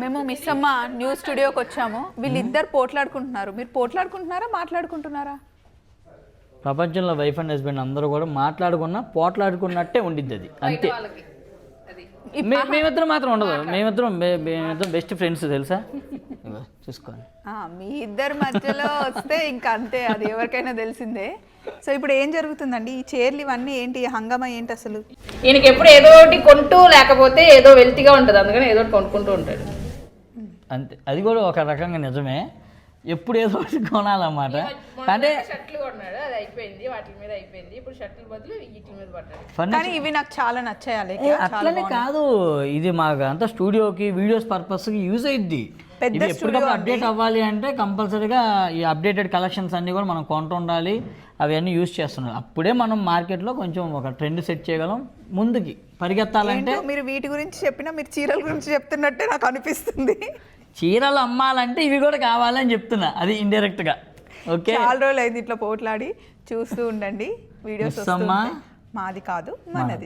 మేము మిస్ అమ్మ న్యూస్ స్టూడియోకి వచ్చాము. వీళ్ళిద్దరు పోట్లాడుకుంటున్నారు. మీరు పోట్లాడుకుంటున్నారా మాట్లాడుకుంటున్నారా? ప్రపంచంలో వైఫ్ అండ్ హస్బెండ్ అందరూ కూడా మాట్లాడుకున్నా పోట్లాడుకున్నట్టే ఉండిద్ది అది అంతే. మేమిద్దరం మాత్రం ఉండదు. మేమిద్దరం బెస్ట్ ఫ్రెండ్స్ తెలుసా, చూసుకోండి. మీ ఇద్దరి మధ్యలో వస్తే ఇంకా అంతే, అది ఎవరికైనా తెలిసిందే. సో ఇప్పుడు ఏం జరుగుతుందండి? ఈ చైర్లు ఇవన్నీ ఏంటి, హంగామా ఏంటి అసలు? ఈయనకి ఎప్పుడు ఏదో ఒకటి కొంటూ లేకపోతే ఏదో వెల్తిగా ఉంటుంది, అందుకని ఏదో ఒకటి కొనుక్కుంటూ ఉంటాడు అంతే. అది కూడా ఒక రకంగా నిజమే, ఎప్పుడు ఏదో ఒకటి కొనాలన్నమాట. అంటే షర్ట్లు కొన్నాడు, అది అయిపోయింది, వాటి మీద అయిపోయింది. ఇప్పుడు షర్ట్ల బదులు వీటి మీద పడ్డాడు. కానీ ఇవి నాకు చాలా నచ్చాయి. అట్లనే కాదు, ఇది మాకు అంతా స్టూడియోకి వీడియోస్ పర్పస్కి యూజ్ అయ్యిద్ది. ఇది ఎప్పటికప్పుడు అప్డేట్ అవ్వాలి అంటే కంపల్సరీగా ఈ అప్డేటెడ్ కలెక్షన్స్ అన్నీ కూడా మనం కొంటూ ఉండాలి. అవన్నీ యూజ్ చేస్తున్నాం, అప్పుడే మనం మార్కెట్లో కొంచెం ఒక ట్రెండ్ సెట్ చేయగలం. ముందుకి పరిగెత్తాలంటే మీరు వీటి గురించి చెప్పినా మీరు చీరల గురించి చెప్తున్నట్టే నాకు అనిపిస్తుంది. చీరలు అమ్మాలంటే ఇవి కూడా కావాలని చెప్తున్నా, అది ఇండైరెక్ట్గా. ఓకే, చాలా రోజులు అయింది ఇట్లా పోట్లాడి. చూస్తూ ఉండండి వీడియోస్. మాది కాదు మనది.